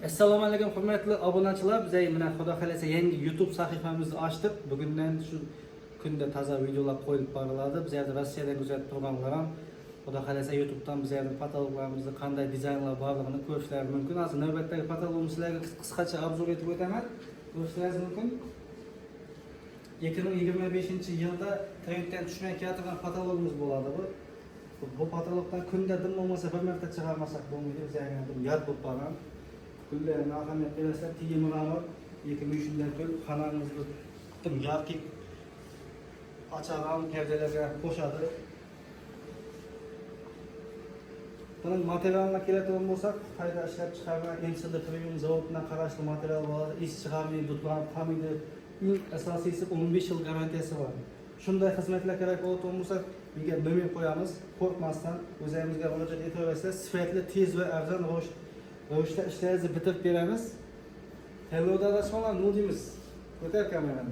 Assalomu alaykum hurmatli obunachilar. Biz mana xudo xolasa yangi YouTube sahifamizni ochdik. Bugundan shu kunda toza videolar qo'yilib boriladi. Biz yerda Rossiyadan kuzatib turganlar ham xudo xolasa YouTube'dan biz yerda patologlarimizni qanday dizaynlar borligini ko'rishlari mumkin. Hozir navbatdagi patologni sizlarga qisqacha obzor etib o'taman. Ko'rishlaringiz mumkin. 2025-yilda trenddan tushmay keladigan patologimiz bo'ladi bu. Bu patologdan kunda dim bo'lmasa bir marta chiqarmasak bo'lmaydi. Biz yerda yod bo'lib qolgan. Güllerin ahamiyet verirse tiyimi var. 2003'den tül kanalımızda tuttum. Yakip açağım perdelere koşadı. Bunun materyalına kiretim olursak, Xitayda işlep çıkarma, MCD Premium zavoduna karışlı materyal var. İş çıkarmayı, tutmak, tamıydı. İlk esasıysa 15 yıl garantisi var. Şunday hizmetler gerek olursak, bir nömer koyamız. Korkmazsan, üzerimize olacak etiyorsa, sıfetli, tiz ve erzan Rövüşte işlerinizi bitirip veremiz. Hello dadaşmalar, ne diyemiz? Öter kameranı.